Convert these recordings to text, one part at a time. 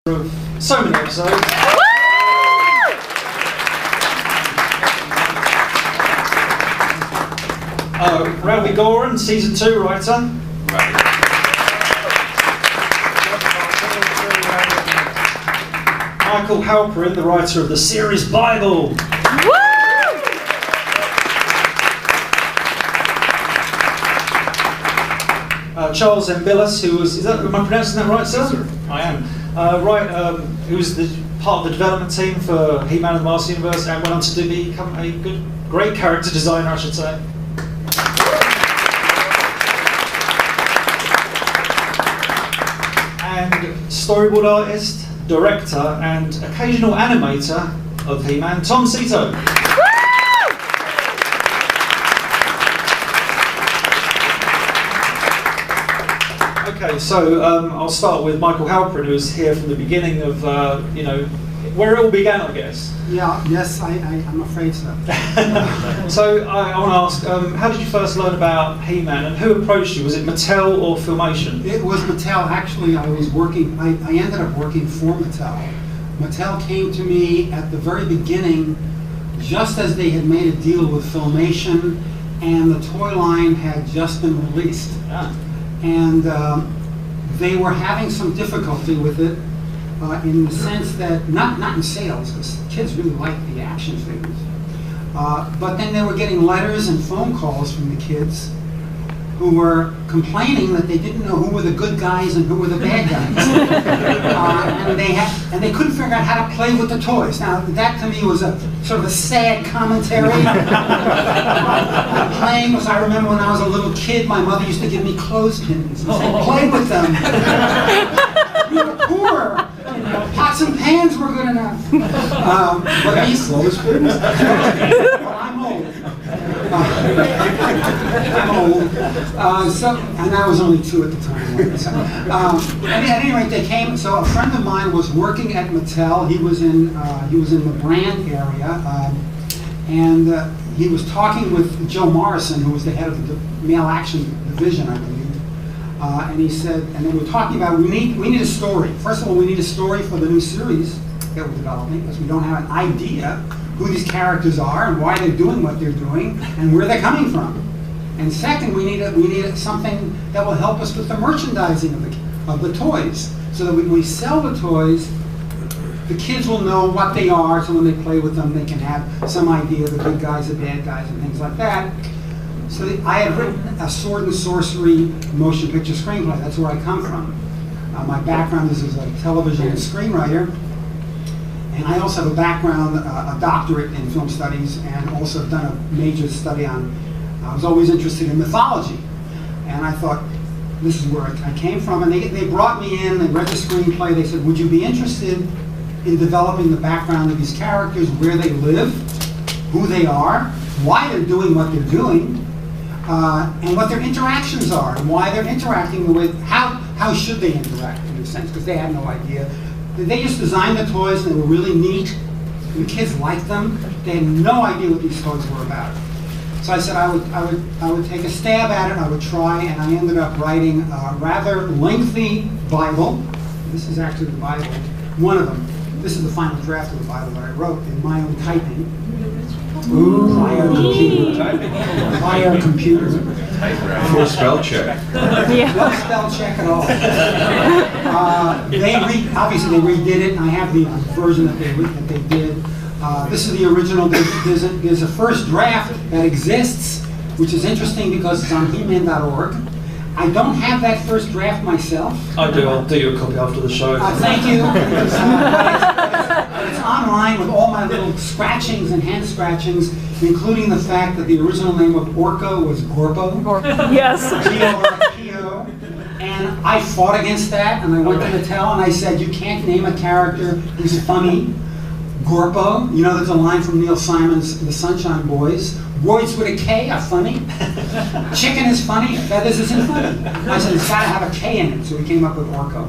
Of so many episodes. Ralphie Goran, Season 2 writer. Michael Halperin, the writer of the series Bible. Charles Mbillis, who was, am I pronouncing that right, sir? Yes, sir. I am. Who was part of the development team for He-Man and the Master Universe and went on to become a great character designer, I should say. And storyboard artist, director, and occasional animator of He-Man, Tom Cito. Okay, so I'll start with Michael Halperin, who was here from the beginning of, you know, where it all began, I guess. Yeah, yes, I'm afraid so. So I want to ask, how did you first learn about He-Man, and who approached you? Was it Mattel or Filmation? It was Mattel. Actually, I was working, I ended up working for Mattel. Mattel came to me at the very beginning, just as they had made a deal with Filmation, and the toy line had just been released. Ah. And they were having some difficulty with it in the sense that, not in sales, because kids really liked the action figures, but then they were getting letters and phone calls from the kids who were complaining that they didn't know who were the good guys and who were the bad guys. And they couldn't figure out how to play with the toys. Now, that to me was a sort of a sad commentary. Playing was, I remember when I was a little kid, my mother used to give me clothespins and say, play with them. We were poor. You know, pots and pans were good enough. But these clothespins? Well, I'm old. I'm old. And I was only 2 at the time. So, at any rate, they came. So a friend of mine was working at Mattel. He was in the brand area, and he was talking with Joe Morrison, who was the head of the male action division, I believe. And he said, and they were talking about we need a story. First of all, we need a story for the new series that we're developing, because we don't have an idea who these characters are and why they're doing what they're doing and where they're coming from. And second, we need something that will help us with the merchandising of the toys, so that when we sell the toys, the kids will know what they are, so when they play with them, they can have some idea of the good guys, the bad guys, and things like that. So I had written a sword and sorcery motion picture screenplay. That's where I come from. My background is as a television screenwriter. And I also have a background, a doctorate in film studies, and also done a major study on, I was always interested in mythology. And I thought, this is where I came from. And they brought me in, they read the screenplay, they said, would you be interested in developing the background of these characters, where they live, who they are, why they're doing what they're doing, and what their interactions are, and why they're interacting with, how should they interact in a sense, because they had no idea. They just designed the toys, and they were really neat, and the kids liked them. They had no idea what these toys were about. So I said I would take a stab at it, I would try, and I ended up writing a rather lengthy Bible. This is actually the Bible, one of them. This is the final draft of the Bible that I wrote in my own typing. Ooh, via computer. For spell check. Yeah. No spell check at all. Obviously they redid it, and I have the version that they did. This is the original. There's a first draft that exists, which is interesting because it's on heman.org. I don't have that first draft myself. I do. I'll do you a copy after the show. Thank you. It's online with all my little scratchings and hand scratchings, including the fact that the original name of Orko was Gorpo. Yes. G-O-R-P-O. And I fought against that, and I went to Mattel and I said, you can't name a character who's funny. Gorpo, you know, there's a line from Neil Simon's The Sunshine Boys. Words with a K are funny. Chicken is funny. Feathers isn't funny. I said it's got to have a K in it, so we came up with Orko.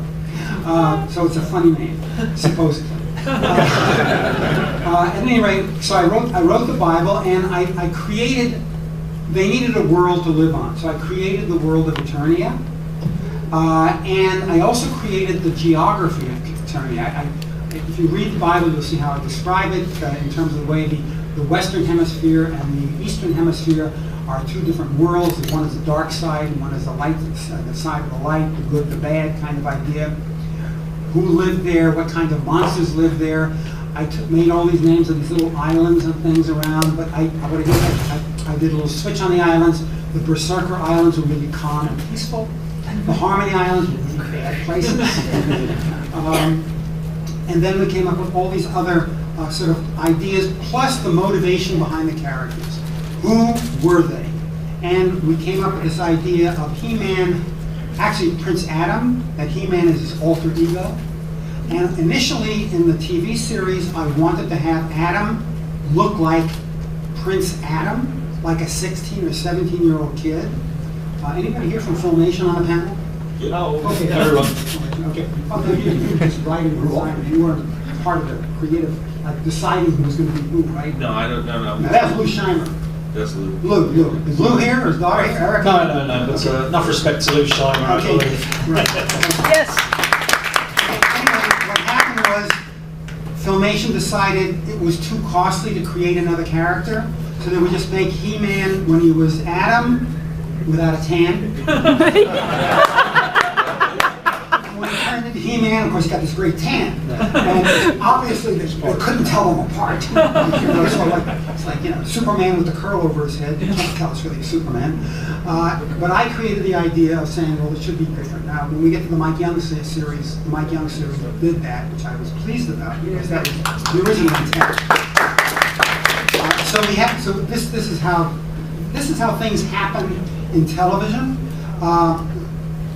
So it's a funny name, supposedly. At any rate, so I wrote the Bible, and I created. They needed a world to live on, so I created the world of Eternia, and I also created the geography Eternia. If you read the Bible, you'll see how I describe it in terms of the way the Western Hemisphere and the Eastern Hemisphere are two different worlds. One is the dark side, and one is the light, the side of the light, the good, the bad kind of idea. Who lived there? What kind of monsters lived there? I made all these names of these little islands and things around, but I did a little switch on the islands. The Berserker Islands were really calm and peaceful. The Harmony Islands were really bad places. And then we came up with all these other sort of ideas, plus the motivation behind the characters. Who were they? And we came up with this idea of He-Man, actually Prince Adam, that He-Man is his alter ego. And initially in the TV series, I wanted to have Adam look like Prince Adam, like a 16 or 17-year-old kid. Anybody here from Filmation on the panel? No, okay, everyone. Okay. Oh, no, you were just writing and designing. You weren't part of the creative, like deciding who was going to be who, right? No, I don't know. Now, that's Lou Scheimer. That's Lou. Lou. Is Lou here or is daughter here? Erica? No. But enough respect to Lou Scheimer, I Okay. believe. Right. Yes. Anyway, what happened was Filmation decided it was too costly to create another character, so they would just make He-Man when he was Adam without a tan. When he turned into He-Man, of course, he got this great tan. And obviously, they couldn't tell them apart. So it's like, Superman with the curl over his head. You can't tell it's really Superman. But I created the idea of saying, well, it should be different. Now, when we get to the Mike Young series, the Mike Young series did that, which I was pleased about, because that was the original intent. So this is how things happen in television.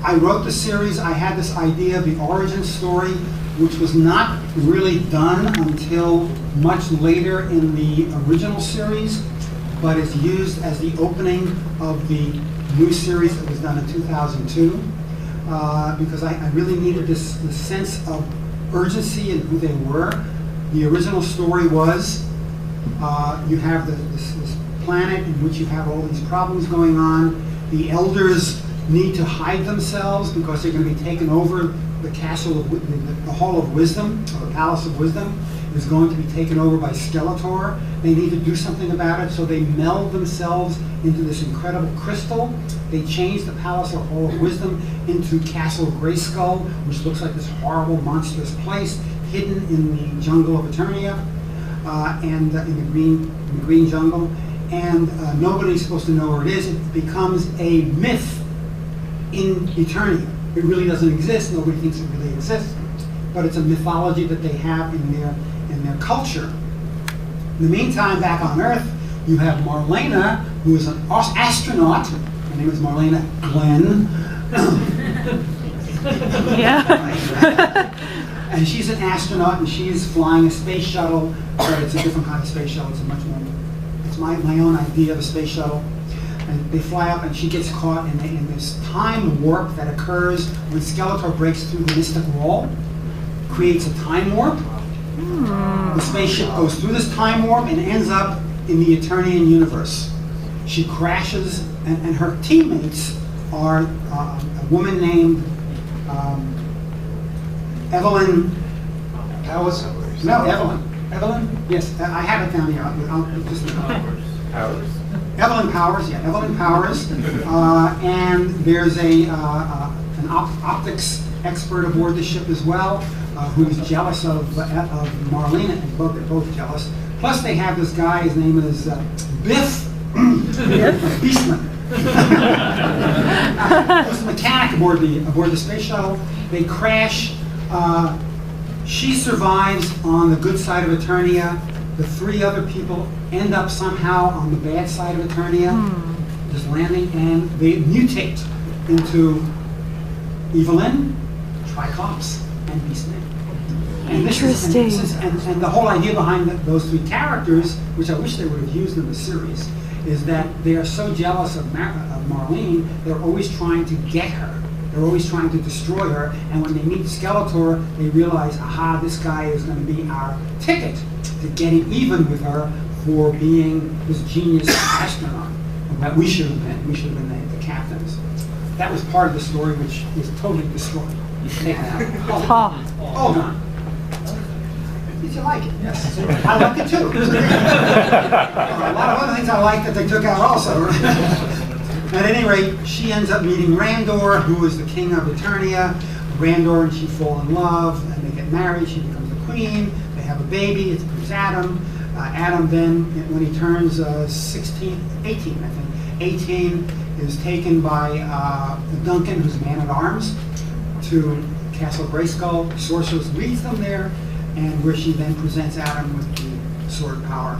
I wrote the series. I had this idea of the origin story, which was not really done until much later in the original series, but is used as the opening of the new series that was done in 2002, because I really needed this sense of urgency in who they were. The original story was you have this planet in which you have all these problems going on. The elders need to hide themselves because they're going to be taken over. The castle, the Hall of Wisdom, or the Palace of Wisdom, is going to be taken over by Skeletor. They need to do something about it, so they meld themselves into this incredible crystal. They change the Palace or Hall of Wisdom into Castle Grayskull, which looks like this horrible, monstrous place hidden in the jungle of Eternia, and in the green jungle. And nobody's supposed to know where it is. It becomes a myth in Eternia. It really doesn't exist. Nobody thinks it really exists, but it's a mythology that they have in their culture. In the meantime, back on Earth, you have Marlena, who is an astronaut. Her name is Marlena Glenn. Yeah. And she's an astronaut, and she's flying a space shuttle, but it's a different kind of space shuttle. It's a much more. It's my own idea of a space shuttle. And they fly up, and she gets caught in this time warp that occurs when Skeletor breaks through the mystic wall, creates a time warp. The spaceship goes through this time warp and ends up in the Eternian universe. She crashes, and her teammates are a woman named Evelyn Powers? No, Evelyn. Evelyn? Yes, I have it down here. Powers. Evelyn Powers, yeah, Evelyn Powers. And there's an optics expert aboard the ship as well, who's jealous of Marlena, and they're both jealous. Plus they have this guy, his name is Biff Beastman. He's a mechanic aboard the space shuttle. They crash. She survives on the good side of Eternia. The three other people end up somehow on the bad side of Eternia, just landing, and they mutate into Evelyn, Triclops, and Beastman. And Interesting. And the whole idea behind those three characters, which I wish they would have used in the series, is that they are so jealous of Marlene, they're always trying to get her. They're always trying to destroy her, and when they meet Skeletor, they realize, aha, this guy is going to be our ticket to getting even with her for being this genius astronaut that we should have been. We should have been the captains. That was part of the story, which is totally destroyed. Ha. Hold on. Did you like it? Yes. I liked it too. A lot of other things I liked that they took out also. At any rate, she ends up meeting Randor, who is the king of Eternia. Randor and she fall in love, and they get married. She becomes the queen. They have a baby. It's Prince Adam. Adam then, when he turns 18, I think, 18, is taken by Duncan, who's man-at-arms, to Castle Grayskull. The sorceress leads them there, and where she then presents Adam with the sword of power,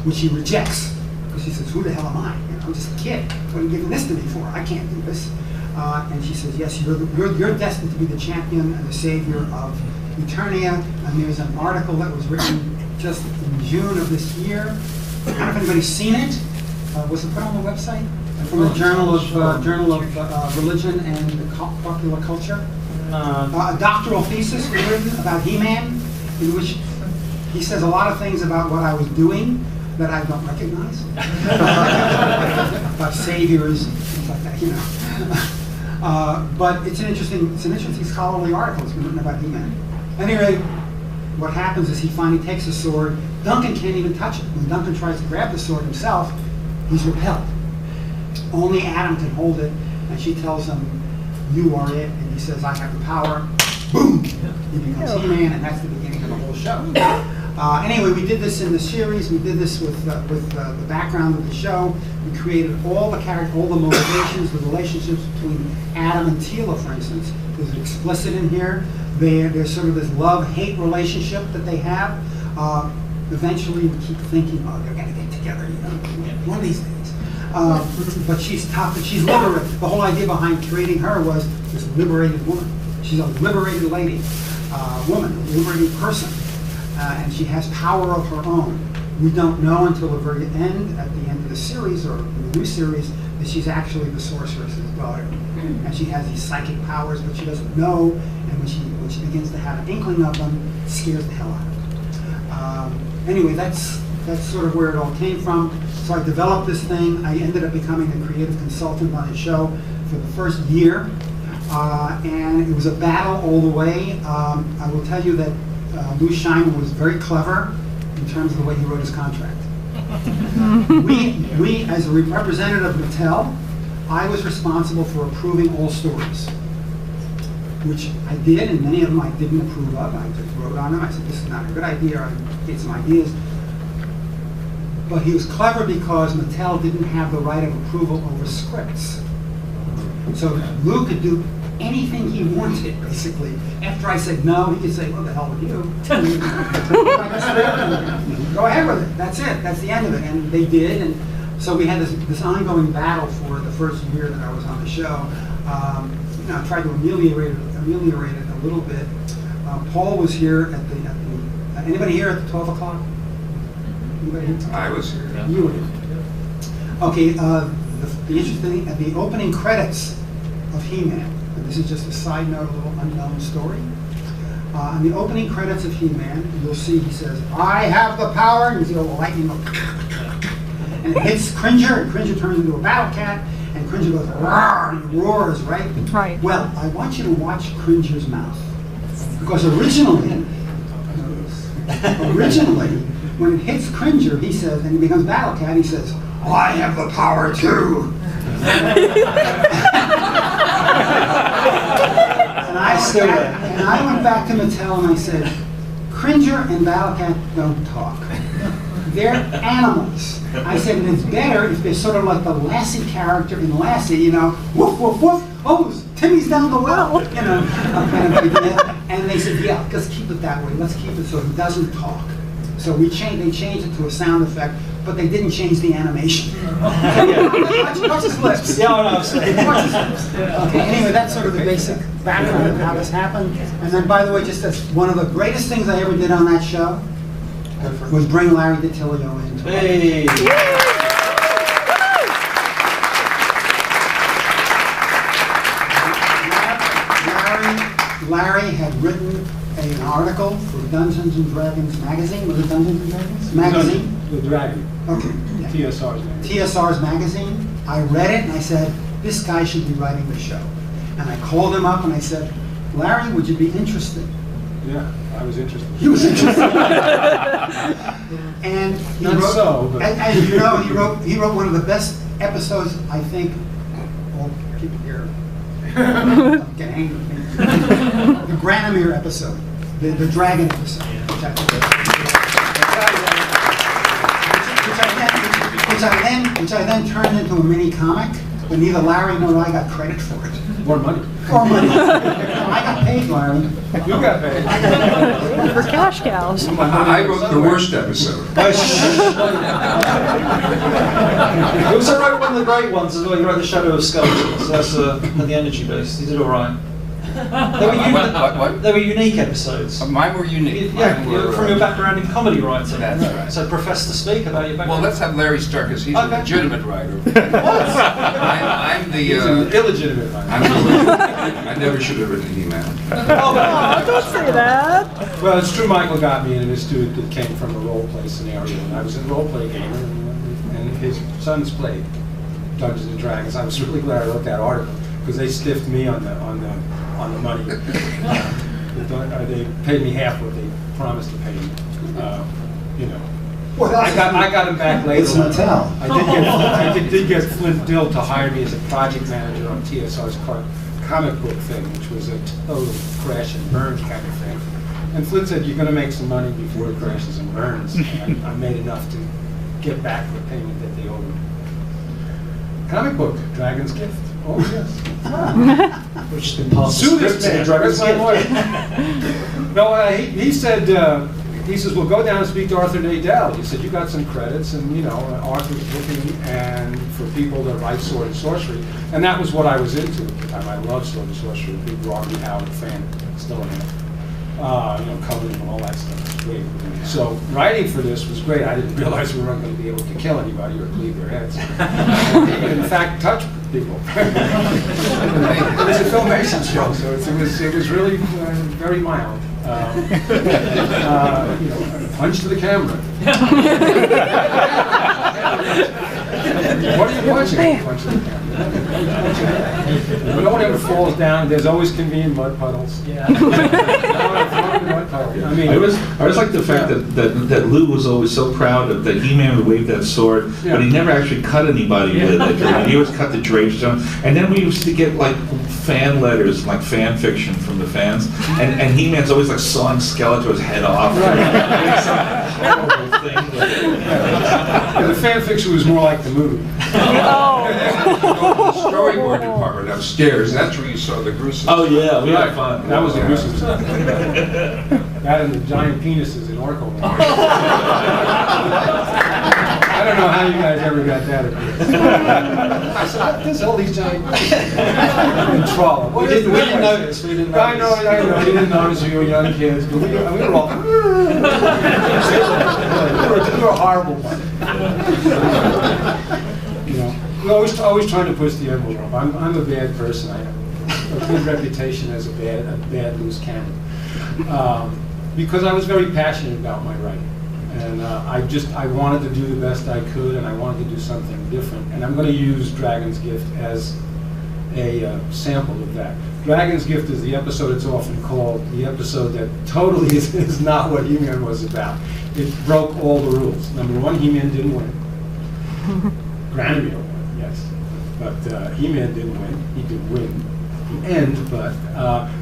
which he rejects, because she says, who the hell am I? You know, I'm just a kid. What are you giving this to me for? I can't do this. And she says, yes, you're destined to be the champion and the savior of Eternia. And there's an article that was written just in June of this year. I don't know if anybody's seen it. Was it put on the website? From the Journal of Religion and Popular Culture. A doctoral thesis was written about He-Man, in which he says a lot of things about what I was doing that I don't recognize. About saviors, things like that, you know. But it's an interesting scholarly article. It's been written about He-Man. Anyway, what happens is he finally takes the sword. Duncan can't even touch it. When Duncan tries to grab the sword himself, he's repelled. Only Adam can hold it, and she tells him, you are it, and he says, I have the power. Boom! He becomes He-Man, and that's the beginning of the whole show. Anyway, we did this in the series. We did this with the background of the show. We created all the characters, all the motivations, the relationships between Adam and Teela, for instance. There's explicit in here. There's sort of this love-hate relationship that they have. Eventually, we keep thinking, oh, they're going to get together, you know, one of these days. But she's tough and she's liberated. The whole idea behind creating her was this liberated woman. She's a liberated lady, woman, a liberated person. And she has power of her own. We don't know until the very end, at the end of the series, or in the new series, that she's actually the sorceress's daughter. And she has these psychic powers, but she doesn't know, and when she begins to have an inkling of them, it scares the hell out of her. Anyway, that's sort of where it all came from. So I developed this thing. I ended up becoming a creative consultant on the show for the first year. And it was a battle all the way. I will tell you that Lou Scheimer was very clever in terms of the way he wrote his contract. we, as a representative of Mattel, I was responsible for approving all stories, which I did, and many of them I didn't approve of. I just wrote on them. I said, this is not a good idea. I gave some ideas. But he was clever because Mattel didn't have the right of approval over scripts. So Lou could do anything he wanted, basically. After I said no, he could say, what the hell with you? Go ahead with it. That's it. That's the end of it. And they did. And so we had this ongoing battle for the first year that I was on the show. I tried to ameliorate it a little bit. Paul was here at the anybody here at the 12 o'clock? Anybody here? I was here. Yeah. You were here. Okay, the interesting thing, at the opening credits of He-Man, and this is just a side note, a little unknown story. In the opening credits of He-Man, you'll see he says, I have the power, and you see all the lightning go, and it hits Cringer, and Cringer turns into a battle cat, and Cringer goes, roar, and he roars, right? Right. Well, I want you to watch Cringer's mouth. Because originally, when it hits Cringer, he says, and he becomes battle cat, he says, I have the power too. And I went back to Mattel and I said, Cringer and Battle Cat don't talk. They're animals. I said, and it's better if they're sort of like the Lassie character in Lassie, you know, woof, woof, woof, oh, Timmy's down the well, you know, kind of idea. And they said, yeah, let's keep it that way. Let's keep it so he doesn't talk. So they changed it to a sound effect, but they didn't change the animation. Watch his lips. Yeah, I know, I'm saying. Watch his lips. Okay, anyway, that's sort of the basic background of how this happened. And then, by the way, just as one of the greatest things I ever did on that show was bring Larry DiTilio in. Hey! Larry had written an article for Dungeons and Dragons magazine. Was it Dungeons and Dragons? Magazine? The Dragon. Okay. Yeah. TSR's magazine. TSR's magazine. I read it and I said, this guy should be writing the show. And I called him up and I said, Larry, would you be interested? Yeah, I was interested. He was interested. And he Not wrote, so, but- and you know, he wrote one of the best episodes, I think. Oh, keep it here. Get angry with me. The Granomir episode, the dragon episode. Which I then turned into a mini comic, but neither Larry nor I got credit for it. More money. Or money. No, I got paid, Larry. You got paid. For cash cows. I wrote the worst episode. It was alright, one of the great ones as well. You wrote The Shadow of Skulls, so that's the energy base. You did alright. They were unique episodes. Mine were unique. Yeah, Mine were, from your background in comedy writing. That's right. So profess to speak about your background. Well, let's have Larry start because he's a legitimate writer. I'm the. He's an illegitimate writer. I never should have written He-Man. Oh, don't say that. Well, it's true. Michael got me into this dude that came from a role play scenario, and I was a role play gamer, and his sons played Dungeons and Dragons. I was really glad I wrote that article because they stiffed me on the money. They paid me half what they promised to pay me. You know. Well, I got him back later. It's Mattel. I did get Flint Dill to hire me as a project manager on TSR's comic book thing, which was a total crash and burn kind of thing. And Flint said, "You're going to make some money before it crashes and burns." And I made enough to get back the payment that they owed me. Comic book, Dragon's Gift. Oh yes. Which has been passed Sue this man. Dragon's That's my Gift. lawyer. No, he said, he says, "Well, go down and speak to Arthur Nadell." He said, "You got some credits, and you know, Arthur's looking and for people that write sword and sorcery." And that was what I was into at the time. I loved sword and sorcery. Big Rocky Howard fan, still am. You know, Covenant and all that stuff was great. So writing for this was great. I didn't realize we weren't going to be able to kill anybody or cleave their heads. In fact, touch people. It was a Filmations show, so it was really very mild. You know, punch to the camera. What are you punching? Punch to the camera. But no one ever falls down. There's always convenient mud puddles. Yeah. I mean, I always like the fact that Lou was always so proud of that He-Man would wave that sword, but he never actually cut anybody with it. He always cut the drapes on. And then we used to get like fan letters, like fan fiction from the fans, and He-Man's always like sawing Skeletor's head off. Yeah, the fan fiction was more like the movie. Oh. The storyboard department upstairs. That's where you saw the gruesome. Oh yeah, we had fun. That was the gruesome stuff. That and the giant penises in Orko. I don't know how you guys ever got that appearance. I said, there's all these giant in Trolla. We didn't notice. We didn't notice. I know. You didn't notice you were young kids, but we were all. We were horrible ones. You know, we're always trying to push the envelope. I'm a bad person. I have a good reputation as a bad loose cannon. Because I was very passionate about my writing. And I wanted to do the best I could, and I wanted to do something different. And I'm going to use Dragon's Gift as a sample of that. Dragon's Gift is the episode it's often called, the episode that totally is not what He-Man was about. It broke all the rules. Number one, He-Man didn't win. Granomir won, yes. But He-Man didn't win. He did win the end, but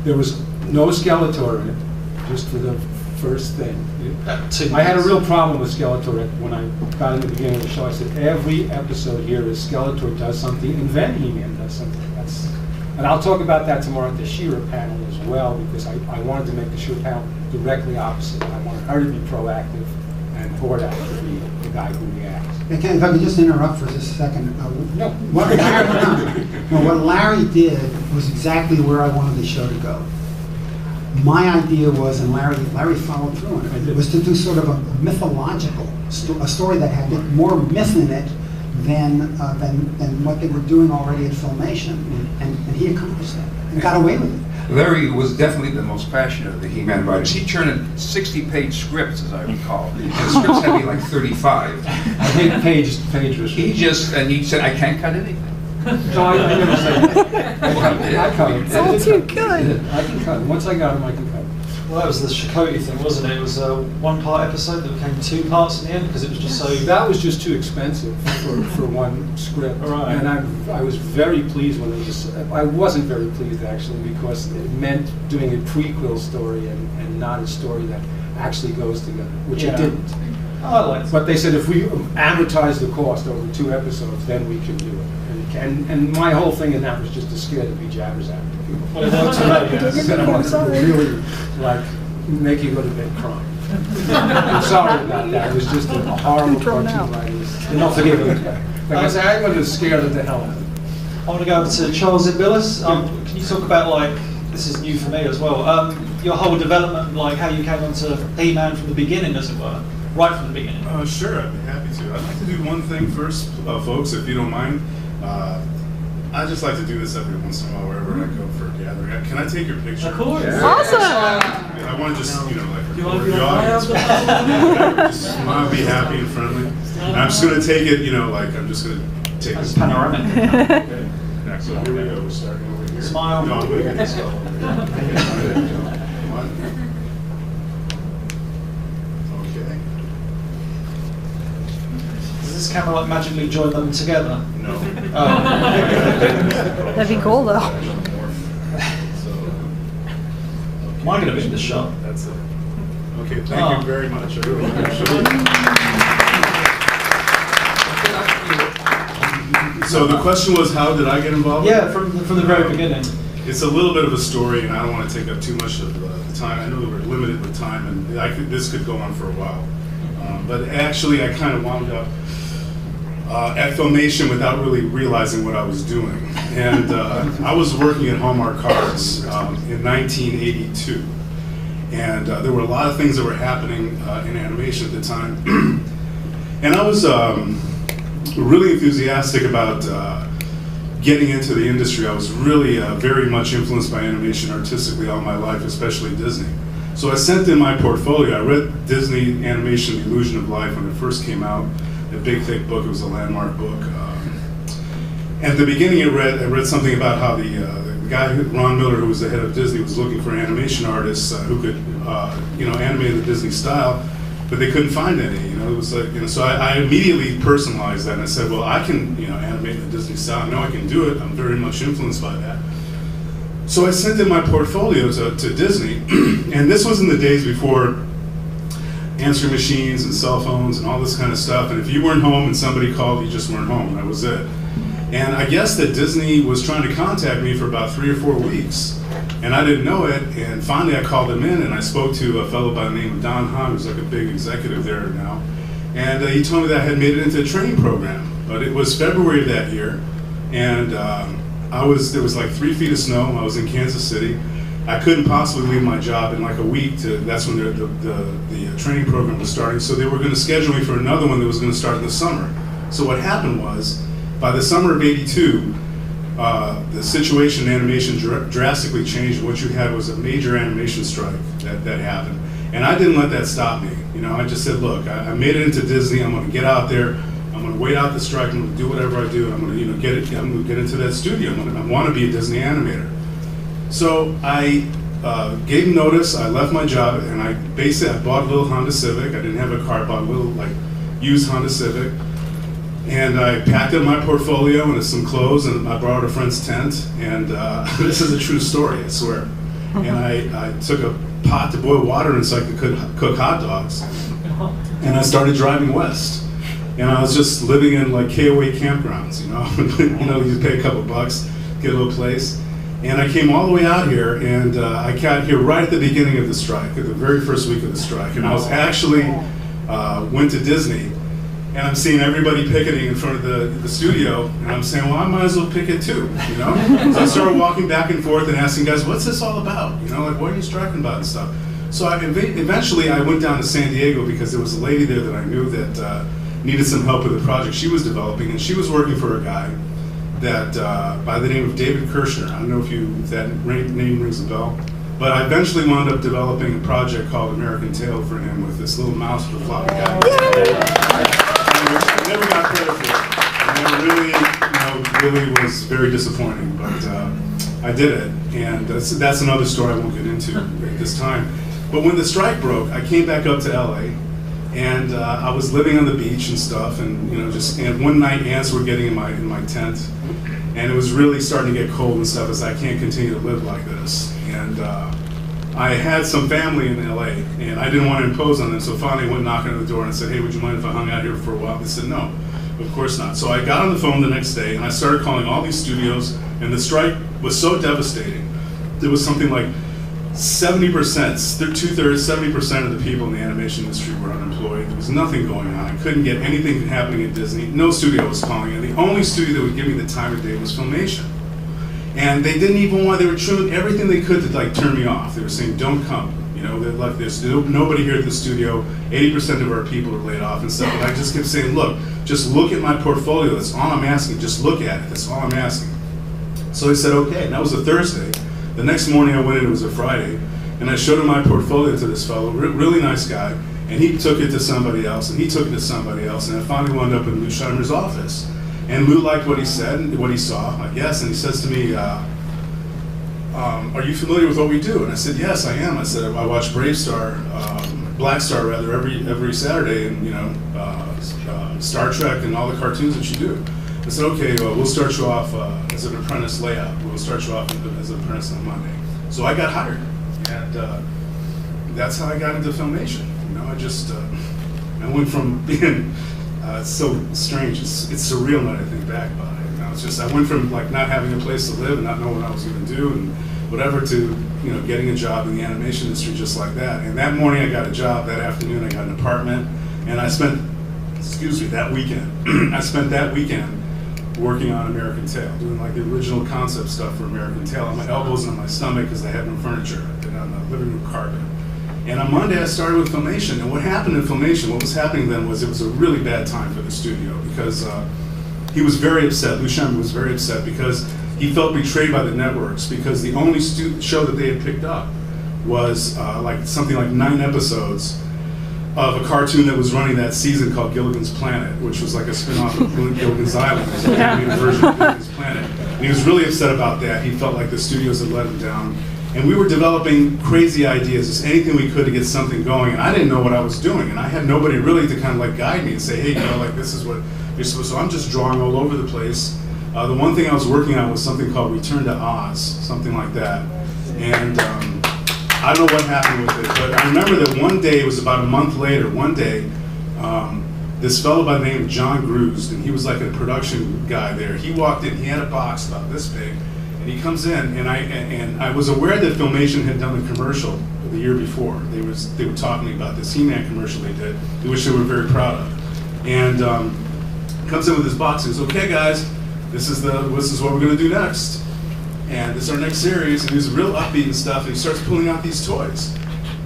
there was no Skeletor in it, just for the first thing. I had a real problem with Skeletor when I got in the beginning of the show. I said, every episode here is Skeletor does something, and then He-Man does something. And I'll talk about that tomorrow at the She-Ra panel as well, because I wanted to make the She-Ra panel directly opposite. I wanted her to be proactive, and Hordak to be the guy who reacts. Okay, if I could just interrupt for just a second. No. What Larry did was exactly where I wanted the show to go. My idea was, and Larry followed through on it, was to do sort of a mythological a story that had more myth in it than what they were doing already at Filmation, and he accomplished that and got away with it. Larry was definitely the most passionate of the He-Man writers. He turned in 60-page scripts, as I recall. And the scripts had to be like 35. I think Page was. He said, I can't cut anything. No, I never said I cut him. It's all too good. I can cut him. Once I got him, I can cut him. Well, that was the Chakotay thing, wasn't it? It was a one-part episode that became 2 parts in the end because it was just so... That was just too expensive for one script. Right. And I was very pleased when it was... I wasn't very pleased, actually, because it meant doing a prequel story and not a story that actually goes together, which it didn't. Oh, I liked it. But they said if we amortize the cost over 2 episodes, then we can do it. And my whole thing in that was just to scare the bejabbers out of people. Well, it worked already, yeah. I said I wanted to really, like, make you go to bed crying. I'm sorry about that. It was just a horrible Thrown cartoon out. writing. You're not forgiving. Like I said, I'm going to scare the hell out of them. I want to go over to Charles Imbillis. Can you talk about, like, this is new for me as well, your whole development, like how you came onto He-Man from the beginning, as it were, right from the beginning? Sure, I'd be happy to. I'd like to do one thing first, folks, if you don't mind. I just like to do this every once in a while, wherever I go for a gathering. Can I take your picture? Of course. Yeah. Awesome. I want to just, like, You want record to be the audience. Just want to be happy and friendly. And I'm just going to take it, like, I'm just going to take That's this. panoramic. Okay. So here we go. We're starting over here. Smile. No, I'm going to get this going. Come on. Okay. Does this camera like magically join them together? No. Oh. That'd be cool though. Am I going to be in the shot? That's it. Okay, thank you very much. I really appreciate it. So the question was, how did I get involved? Yeah, from the very beginning. It's a little bit of a story, and I don't want to take up too much of the time. I know that we're limited with time, and this could go on for a while. But actually, I kind of wound up at Filmation without really realizing what I was doing. And I was working at Hallmark Cards in 1982. And there were a lot of things that were happening in animation at the time. And I was really enthusiastic about getting into the industry. I was really very much influenced by animation artistically all my life, especially Disney. So I sent in my portfolio. I read Disney Animation, The Illusion of Life when it first came out. A big, thick book. It was a landmark book. At the beginning, I read something about how the guy, Ron Miller, who was the head of Disney, was looking for animation artists who could, animate the Disney style, but they couldn't find any. It was like, so I immediately personalized that, and I said, well, I can, animate the Disney style. I know I can do it. I'm very much influenced by that. So I sent in my portfolio to Disney, and this was in the days before answering machines and cell phones and all this kind of stuff. And if you weren't home and somebody called, you just weren't home. That was it. And I guess that Disney was trying to contact me for about 3 or 4 weeks, and I didn't know it. And finally, I called them in, and I spoke to a fellow by the name of Don Hahn, who's like a big executive there now. And he told me that I had made it into a training program. But it was February of that year, and there was like 3 feet of snow. I was in Kansas City. I couldn't possibly leave my job in like a week. That's when the training program was starting. So they were going to schedule me for another one that was going to start in the summer. So what happened was, by the summer of '82, the situation in animation drastically changed. What you had was a major animation strike that happened. And I didn't let that stop me. I just said, look, I made it into Disney. I'm going to get out there. I'm going to wait out the strike. I'm going to do whatever I do. I'm going to, I'm going to get into that studio. I want to be a Disney animator. So I gave notice. I left my job, and I bought a little Honda Civic. I didn't have a car. I bought a little used Honda Civic, and I packed up my portfolio and some clothes, and I borrowed a friend's tent. And this is a true story, I swear. And I took a pot to boil water in so I could cook hot dogs, and I started driving west. And I was just living in like KOA campgrounds, you pay a couple bucks, get a little place. And I came all the way out here, and I got here right at the beginning of the strike, at the very first week of the strike. And I was actually, went to Disney, and I'm seeing everybody picketing in front of the studio, and I'm saying, well, I might as well picket too, So I started walking back and forth and asking guys, what's this all about? What are you striking about and stuff? So eventually I went down to San Diego because there was a lady there that I knew that needed some help with a project she was developing, and she was working for a guy that by the name of David Kirshner. I don't know if that name rings a bell, but I eventually wound up developing a project called American Tail for him with this little mouse with a floppy guy. I never got credit for it. I never really, really was very disappointing, but I did it, and that's another story I won't get into at this time. But when the strike broke, I came back up to LA, and I was living on the beach and stuff, and and one night ants were getting in my tent, and it was really starting to get cold and stuff. I said, I can't continue to live like this, and I had some family in LA, and I didn't want to impose on them, so finally I went knocking on the door and I said, hey, would you mind if I hung out here for a while? They said, no, of course not. So I got on the phone the next day, and I started calling all these studios, and the strike was so devastating. There was something like 70%, 70% of the people in the animation industry were unemployed. There was nothing going on. I couldn't get anything happening at Disney. No studio was calling, and the only studio that would give me the time of day was Filmation. And they didn't even want, they were doing everything they could to like turn me off. They were saying, don't come. There's nobody here at the studio. 80% of our people are laid off and stuff. And I just kept saying, look, just look at my portfolio. That's all I'm asking. Just look at it. That's all I'm asking. So they said, okay. And that was a Thursday. The next morning I went in, it was a Friday, and I showed him my portfolio to this fellow, really nice guy, and he took it to somebody else, and he took it to somebody else, and I finally wound up in Lou Scheimer's office. And Lou liked what he said and what he saw, I guess, and he says to me, are you familiar with what we do? And I said, yes, I am. I said, I watch Black Star rather, every Saturday, and Star Trek and all the cartoons that you do. I said, okay, we'll start you off as an apprentice layout. We'll start you off as an apprentice on Monday. So I got hired, and that's how I got into Filmation. I just, I went from being, it's so strange, it's surreal when I think back about it. It's just, I went from like not having a place to live and not knowing what I was going to do and whatever to, getting a job in the animation industry just like that. And that morning I got a job, that afternoon I got an apartment, and I spent, that weekend, I spent that weekend working on American Tail, doing like the original concept stuff for American Tail on my elbows and on my stomach because I had no furniture. I did it on the living room carpet. And on Monday I started with Filmation, and what happened in Filmation, what was happening then was it was a really bad time for the studio because he was very upset, Lou Scheimer was very upset because he felt betrayed by the networks because the only show that they had picked up was something like 9 episodes of a cartoon that was running that season called Gilligan's Planet, which was like a spin-off of Gilligan's Island. It was like a new version of Gilligan's Planet. And he was really upset about that. He felt like the studios had let him down. And we were developing crazy ideas, just anything we could to get something going. And I didn't know what I was doing. And I had nobody really to kind of like guide me and say, hey, this is what you're supposed to. So I'm just drawing all over the place. The one thing I was working on was something called Return to Oz, something like that. And I don't know what happened with it, but I remember that one day, it was about a month later, one day, this fellow by the name of John Grusd, and he was like a production guy there, he walked in, he had a box about this big, and he comes in, and I was aware that Filmation had done a commercial the year before. They were talking to me about this He-Man commercial they did, which they were very proud of. And comes in with his box, and says, okay guys, this is what we're gonna do next. And this is our next series, and he's real upbeat and stuff, and he starts pulling out these toys.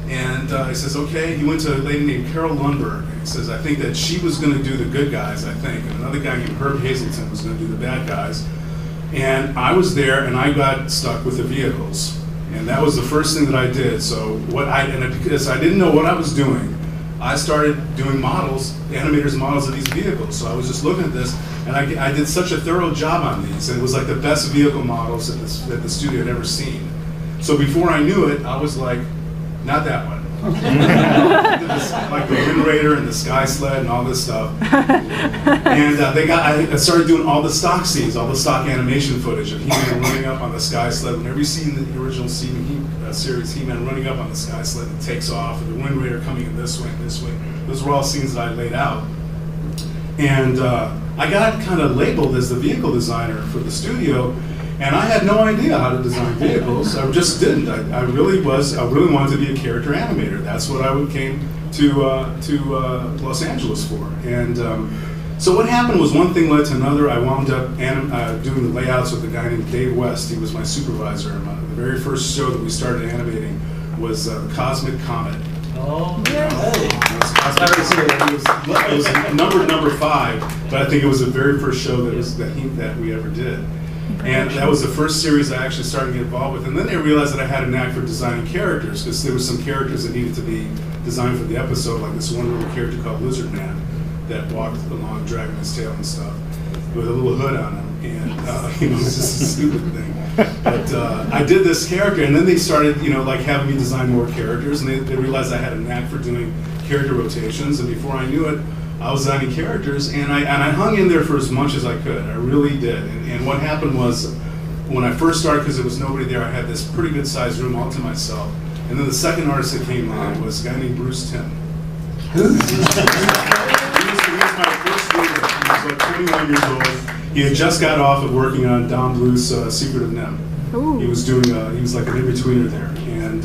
And he says, okay, he went to a lady named Carol Lundberg, and he says, I think that she was gonna do the good guys, I think, and another guy named Herb Hazelton was gonna do the bad guys. And I was there, and I got stuck with the vehicles. And that was the first thing that I did. So because I didn't know what I was doing, I started doing models, animators models of these vehicles. So I was just looking at this, and I did such a thorough job on these, and it was like the best vehicle models that the studio had ever seen. So before I knew it, I was like, not that one. Like the Wind Raider and the Sky Sled and all this stuff. And I started doing all the stock scenes, all the stock animation footage of He-Man running up on the Sky Sled. Whenever you see the original series He-Man running up on the Sky Sled and takes off, and the Wind Raider coming in this way and this way. Those were all scenes that I laid out. And I got kind of labeled as the vehicle designer for the studio, and I had no idea how to design vehicles. I just didn't. I really wanted to be a character animator. That's what I came to Los Angeles for. And so what happened was one thing led to another. I wound up doing the layouts with a guy named Dave West. He was my supervisor. The very first show that we started animating was Cosmic Comet. Oh, yes. It was number 5, but I think it was the very first show that we ever did. And that was the first series I actually started to get involved with. And then they realized that I had a knack for designing characters, because there were some characters that needed to be designed for the episode, like this one little character called Lizard Man that walked along dragging his tail and stuff. with a little hood on him, and you know, it's just a stupid thing. But I did this character, and then they started, you know, like having me design more characters, and they realized I had a knack for doing character rotations, and before I knew it, I was designing characters, and I hung in there for as much as I could. I really did. And what happened was, when I first started, because there was nobody there, I had this pretty good sized room all to myself. And then the second artist that came on was a guy named Bruce Timm. He was my first leader. He was like 21 years old. He had just got off of working on Don Bluth's Secret of Nim. Ooh. He was doing, he was like an in-betweener there. And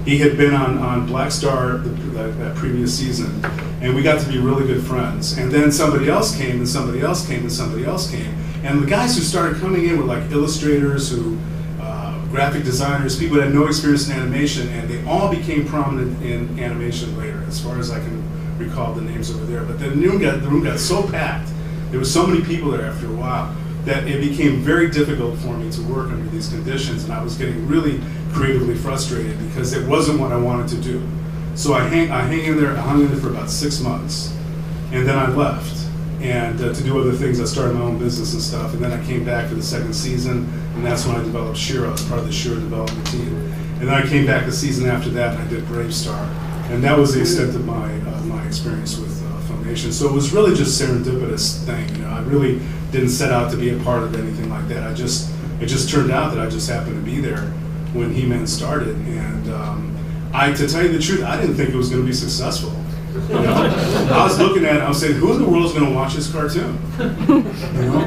he had been on Black Star that previous season. And we got to be really good friends. And then somebody else came, and somebody else came, and somebody else came. And the guys who started coming in were like illustrators, graphic designers, people that had no experience in animation, and they all became prominent in animation later, as far as I can recall the names over there. But the room got so packed, there were so many people there after a while, that it became very difficult for me to work under these conditions, and I was getting really creatively frustrated because it wasn't what I wanted to do. So I hung in there for about 6 months, and then I left. And to do other things, I started my own business and stuff, and then I came back for the second season, and that's when I developed Shira as part of the Shira development team. And then I came back the season after that, and I did Brave Star, and that was the extent of my experience with Filmation. So it was really just a serendipitous thing. You know, I really didn't set out to be a part of anything like that. It just turned out that I just happened to be there when He-Man started, and to tell you the truth, I didn't think it was going to be successful. You know? I was looking at it, I was saying, who in the world is going to watch this cartoon? You know?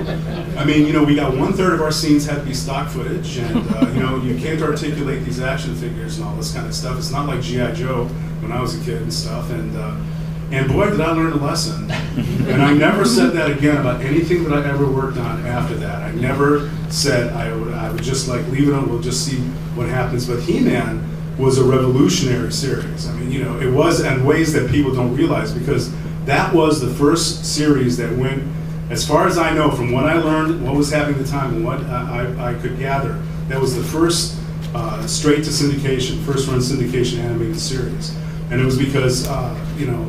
I mean, you know, we got 1/3 of our scenes had to be stock footage, and you know, you can't articulate these action figures and all this kind of stuff. It's not like G.I. Joe when I was a kid and stuff, and boy, did I learn a lesson. And I never said that again about anything that I ever worked on after that. I never said I would just like leave it on, we'll just see what happens. But He-Man was a revolutionary series. I mean, you know, it was in ways that people don't realize, because that was the first series that went, as far as I know, from what I learned, what was happening at the time, and what I could gather, that was the first straight to syndication, first run syndication animated series. And it was because, you know,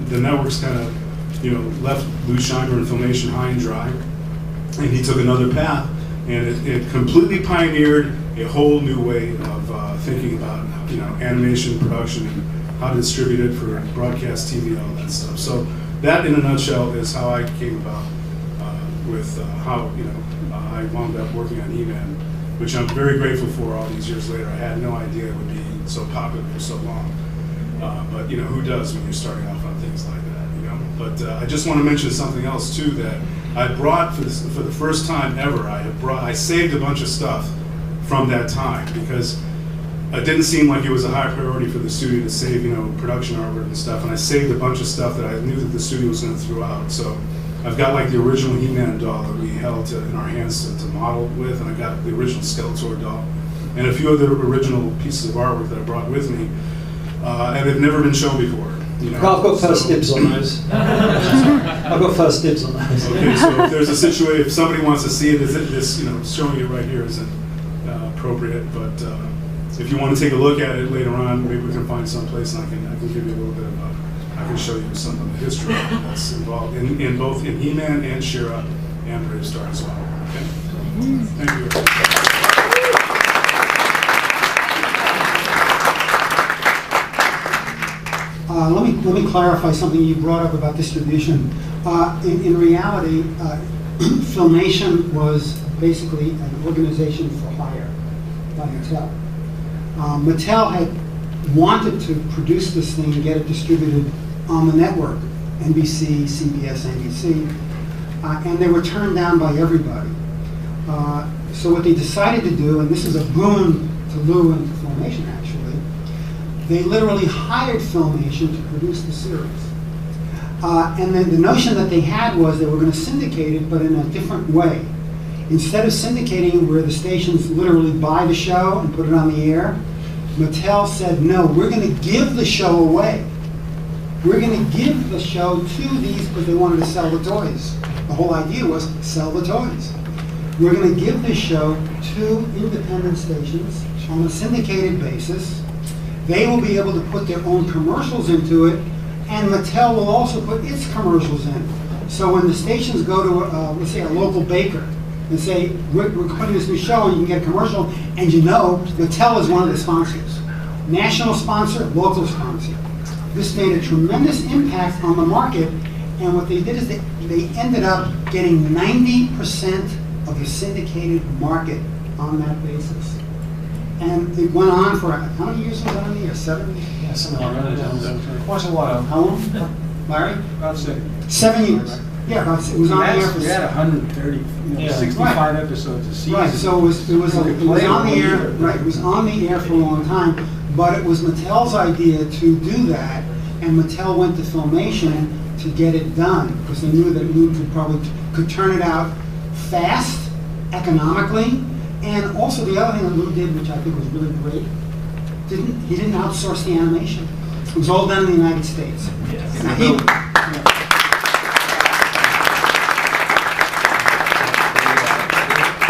the networks kind of, you know, left Lou Scheimer and Filmation high and dry, and he took another path, and it completely pioneered a whole new way of thinking about, you know, animation production and how to distribute it for broadcast TV, all that stuff. So that, in a nutshell, is how I came about with how, you know, I wound up working on He-Man, which I'm very grateful for all these years later. I had no idea it would be so popular for so long. But, you know, who does when you're starting off on things like that, you know? But I just want to mention something else, too, that I brought, for the first time ever, I saved a bunch of stuff from that time, because it didn't seem like it was a high priority for the studio to save, you know, production artwork and stuff, and I saved a bunch of stuff that I knew that the studio was going to throw out. So I've got like the original He-Man doll that we held in our hands to model with, and I got the original Skeletor doll, and a few other original pieces of artwork that I brought with me, and they've never been shown before. You know? I've got first dibs on those. I've got first dibs on those. Okay, so if there's a situation, if somebody wants to see it, this, you know, showing it right here isn't appropriate, but if you want to take a look at it later on, maybe we can find some place, and I can give you a little bit of I can show you some of the history that's involved in both in He-Man and She-Ra and Brave Star as well. Okay. Thank you. Let me clarify something you brought up about distribution. In reality, Filmation was basically an organization for hire by Mattel. Mattel had wanted to produce this thing and get it distributed on the network, NBC, CBS, NBC, and they were turned down by everybody. So what they decided to do, and this is a boon to Lou and to Filmation actually, they literally hired Filmation to produce the series. And then the notion that they had was they were going to syndicate it, but in a different way. Instead of syndicating it where the stations literally buy the show and put it on the air, Mattel said, no, we're going to give the show away. We're going to give the show to these, because they wanted to sell the toys. The whole idea was sell the toys. We're going to give this show to independent stations on a syndicated basis. They will be able to put their own commercials into it, and Mattel will also put its commercials in. So when the stations go to, let's say, a local baker and say, we're putting this new show and you can get a commercial, and you know, Mattel is one of the sponsors. National sponsor, local sponsor. This made a tremendous impact on the market, and what they did is they ended up getting 90% of the syndicated market on that basis. And it went on for, how many years was it on the air? 7? Yeah, something like that. Quite a while. How long, Larry? About 7. 7 years. Yeah, it was on the air for We had 130, Yeah. 65 episodes a season. Right, so it was on the air, right, it was on the air for a long time, but it was Mattel's idea to do that, and Mattel went to Filmation to get it done, because they knew that Lou could turn it out fast, economically, and also the other thing that Lou did, which I think was really great, he didn't outsource the animation. It was all done in the United States. Yes.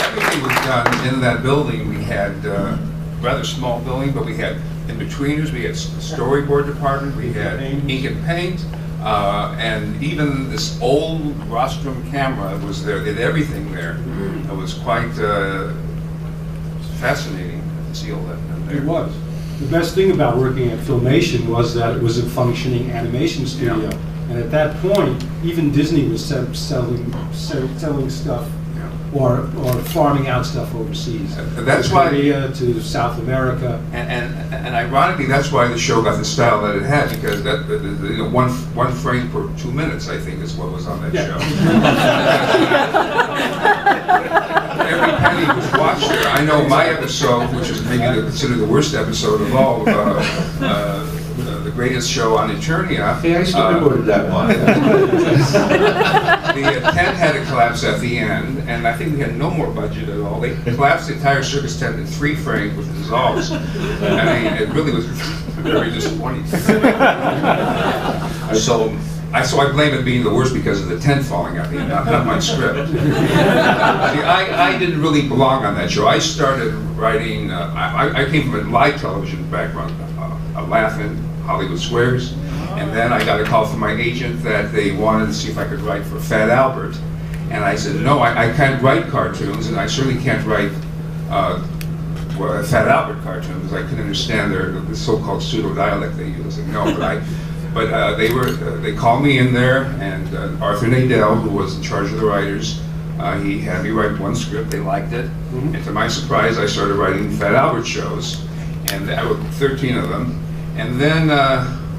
Everything was done in that building. We had a rather small building, but we had in-betweeners, we had storyboard department, we had ink and paint, and even this old rostrum camera was there, did everything there. It was quite fascinating to see all that done there. It was. The best thing about working at Filmation was that it was a functioning animation studio. Yeah. And at that point, even Disney was selling stuff or farming out stuff overseas. And that's why, Korea to South America. and ironically, that's why the show got the style that it had, because that one frame per 2 minutes, I think, is what was on that show. Every penny was watched there. I know my episode, which is maybe considered the worst episode of all, the greatest show on Eternia. Hey, I storyboarded that one. The tent had to collapse at the end, and I think we had no more budget at all. They collapsed the entire circus tent in 3 frames with dissolves. I mean, it really was very disappointing. So I blame it being the worst because of the tent falling at the end, not my script. See, I didn't really belong on that show. I started writing, I came from a live television background, Laugh-In, Hollywood Squares, and then I got a call from my agent that they wanted to see if I could write for Fat Albert. And I said, no, I can't write cartoons, and I certainly can't write Fat Albert cartoons, because I couldn't understand the so-called pseudo-dialect they use. And no, but they called me in there, and Arthur Nadell, who was in charge of the writers, he had me write 1 script. They liked it, and to my surprise, I started writing Fat Albert shows, and I wrote 13 of them. And then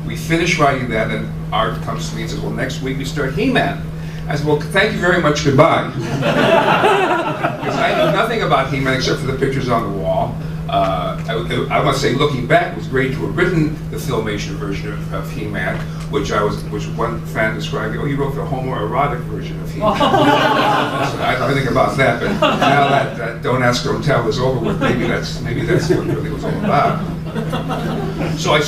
we finished writing that, and Art comes to me and says, well, next week we start He-Man. I said, well, thank you very much, goodbye. Because I knew nothing about He-Man except for the pictures on the wall. I must say, looking back, it was great to have written the Filmation version of He-Man, which one fan described me, oh, you wrote the homoerotic version of He-Man. I don't think about that, but now that Don't Ask, Don't Tell is over with, maybe that's what it really was all about. So I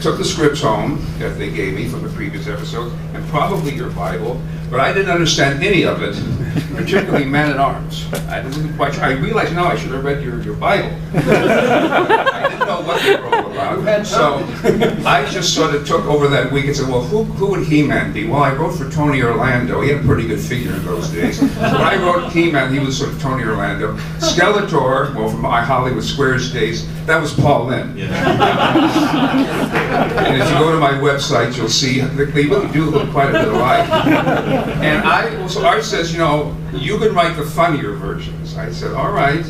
took the scripts home that they gave me from the previous episodes, and probably your Bible, but I didn't understand any of it, particularly Man-at-Arms. I didn't quite. I realized now I should have read your Bible. I didn't know what they were all about. So I just sort of took over that week and said, well, who would He-Man be? Well, I wrote for Tony Orlando. He had a pretty good figure in those days. So when I wrote He-Man, he was sort of Tony Orlando. Skeletor, well, from my Hollywood Squares days, that was Paul Lynde. Yeah. And if you go to my website, you'll see they really do look quite a bit alike. And so Art says, you can write the funnier versions. I said, all right.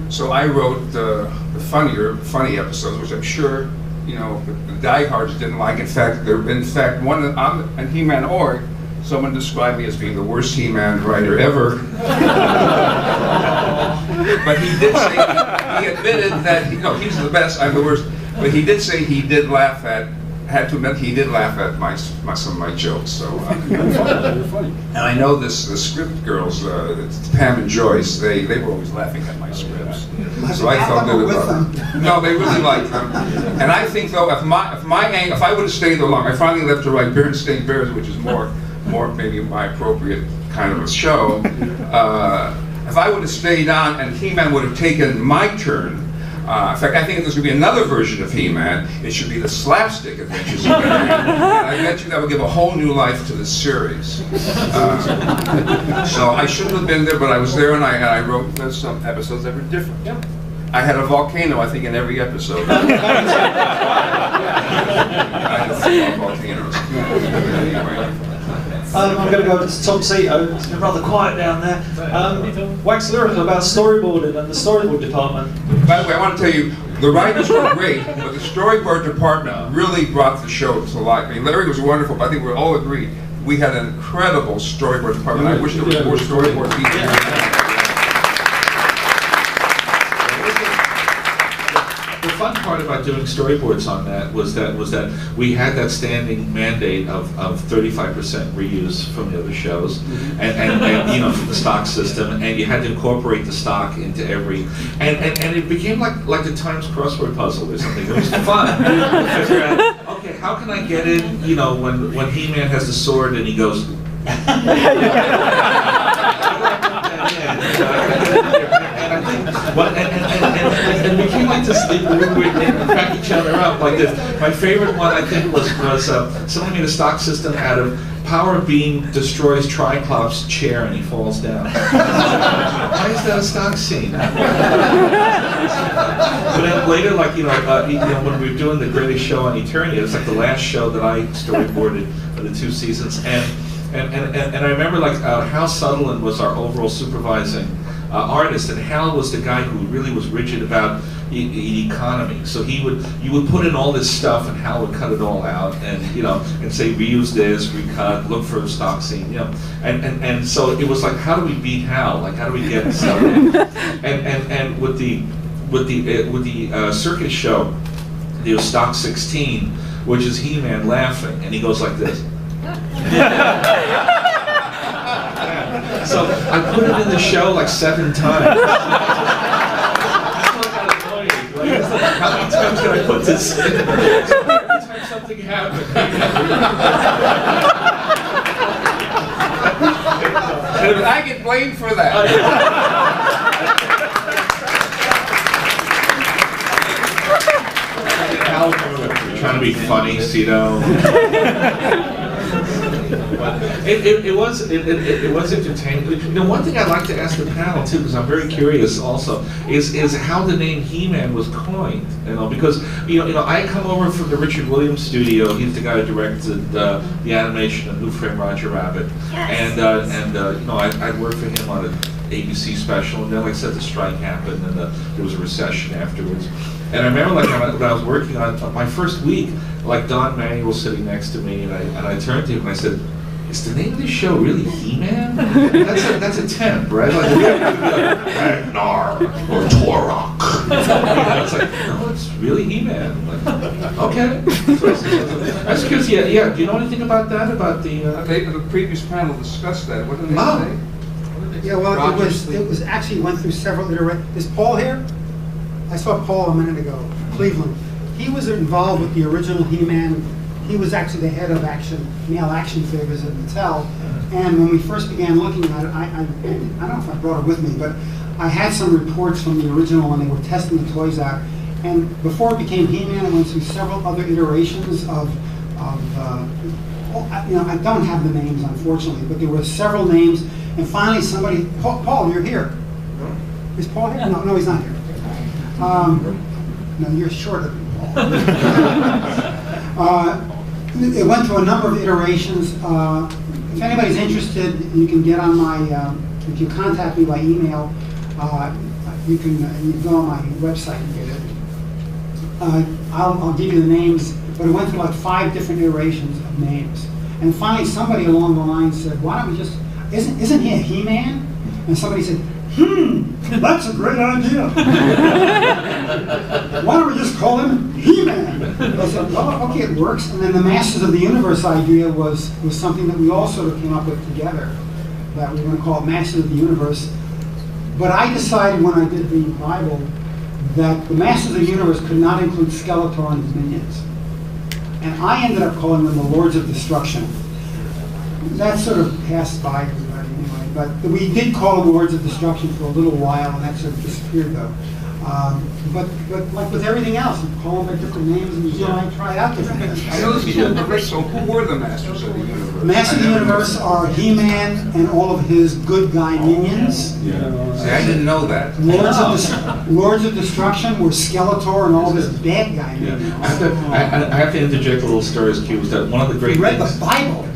So I wrote the funny episodes, which I'm sure, the diehards didn't like. In fact, one on He-Man.org, someone described me as being the worst He-Man writer ever. But he did say, he admitted that, he's the best, I'm the worst. But he did say he did laugh at, he did laugh at some of my jokes. So, and I know the script girls, Pam and Joyce, they were always laughing at my scripts. So I felt good about them. No, they really liked them. And I think though, if I would have stayed there long, I finally left to write Berenstain Bears, which is more maybe my appropriate kind of a show. If I would have stayed on and He-Man would have taken my turn, In fact, I think if there's going to be another version of He-Man, it should be the slapstick adventures of He-Man. And I bet you that would give a whole new life to the series. So I shouldn't have been there, but I was there, and I wrote some episodes that were different. Yep. I had a volcano, I think, in every episode. I had volcanoes. I'm going to go to Tom Cito. It's been rather quiet down there. Wax lyrical about storyboarding and the storyboard department. By the way, I want to tell you, the writers were great, but the storyboard department really brought the show to life. I mean, Larry was wonderful, but I think we all agreed we had an incredible storyboard department. I wish there was more storyboard people. The fun part about doing storyboards on that was that we had that standing mandate of 35% reuse from the other shows, and you know, from the stock system, and you had to incorporate the stock into every, and it became like the Times crossword puzzle or something. It was fun to figure out, okay, how can I get in? You know, when He-Man has the sword and he goes. And we became like this thing where we crack each other up like this. My favorite one, I think, was someone made a stock system out of power beam destroys Triclops' chair and he falls down. Why is that a stock scene? But then later, like you know, when we were doing the greatest show on Eternia, it was like the last show that I storyboarded for the 2 seasons, and I remember like Hal Sutherland was our overall supervising artist, and Hal was the guy who really was rigid about economy. So you would put in all this stuff, and Hal would cut it all out, and you know, and say reuse this, recut, look for a stock scene, you know, and so it was like, how do we beat Hal? Like, how do we get stuff in? And with the circus show, there was stock 16, which is He-Man laughing, and he goes like this. So I put it in the show like 7 times. How many times can I put this in? Every time something happened. And I get blamed for that. Trying to be funny, Cito. It was entertaining. You know, one thing I'd like to ask the panel too, because I'm very curious also, is how the name He-Man was coined. You know, because you know, I come over from the Richard Williams studio. He's the guy who directed the animation of Who Framed Roger Rabbit, and you know, I worked for him on an ABC special, and then like I said, the strike happened, and there was a recession afterwards. And I remember, like, when I was working on my first week, like Don Manuel sitting next to me, and I turned to him and I said, "Is the name of this show really He-Man? That's a temp, right? Like, we have to be like Ragnar or Torok." It's like, no, it's really He-Man. Like, okay. That's because, yeah. Do you know anything about that? About The previous panel discussed that. What did they say? Yeah, well, it was actually went through several iterations. Is Paul here? I saw Paul a minute ago, Cleveland. He was involved with the original He-Man. He was actually the head of male action figures at Mattel. And when we first began looking at it, I don't know if I brought it with me, but I had some reports from the original when they were testing the toys out. And before it became He-Man, it went through several other iterations of you know, I don't have the names, unfortunately, but there were several names. And finally somebody, Paul, you're here. Is Paul here? No, he's not here. No, you're shorter than Paul. It went through a number of iterations. If anybody's interested, you can get on my, if you contact me by email, you can go on my website and get it. I'll give you the names, but it went through like 5 different iterations of names. And finally somebody along the line said, why don't we just, isn't he a He-Man? And somebody said, that's a great idea. Why don't we just call him He-Man? I said, well, okay, it works. And then the Masters of the Universe idea was something that we all sort of came up with together, that we were going to call it Masters of the Universe. But I decided when I did the Bible that the Masters of the Universe could not include Skeletor and his minions. And I ended up calling them the Lords of Destruction. That sort of passed by everybody anyway. But we did call them Lords of Destruction for a little while, and that sort of disappeared though. But like with everything else, you call them by different names and you might try out different things. I know this universe, so who were the Masters of the Universe? Masters of the Universe are He-Man and all of his good guy minions. See, I didn't know that. Lords of Destruction were Skeletor and all of his bad guy minions. I have to interject a little story as cue. That one of the great You read things. the Bible.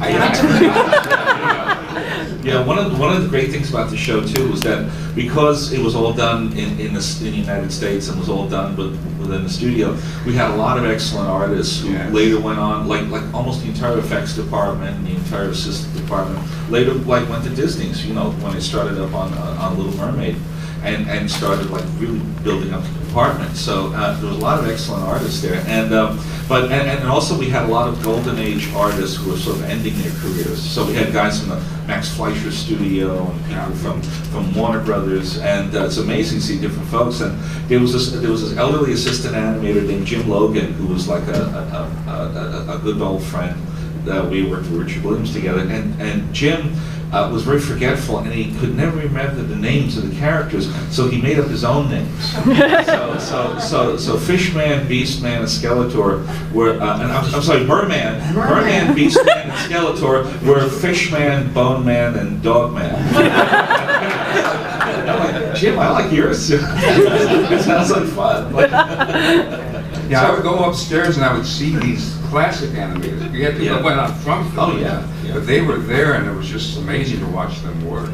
Yeah, one of the great things about the show too was that because it was all done in the United States and was all done within the studio, we had a lot of excellent artists who later went on, like almost the entire effects department, the entire assistant department, later like went to Disney's, you know, when they started up on Little Mermaid, and started like really building up the department. So there was a lot of excellent artists there, and also we had a lot of golden age artists who were sort of ending their careers. So we had guys from the Max Fleischer studio and people from Warner Brothers, and it's amazing to see different folks. And there was this elderly assistant animator named Jim Logan, who was like a good old friend. We worked with Richard Williams together, and Jim was very forgetful, and he could never remember the names of the characters, so he made up his own names. So Fishman, Beastman, and Skeletor were, and I'm sorry, Merman, Beastman, and Skeletor were Fishman, Boneman, and Dogman. I'm like, Jim, I like yours. It sounds like fun. Yeah, I would go upstairs and I would see these classic animators. You had people went out from film, but they were there, and it was just amazing to watch them work.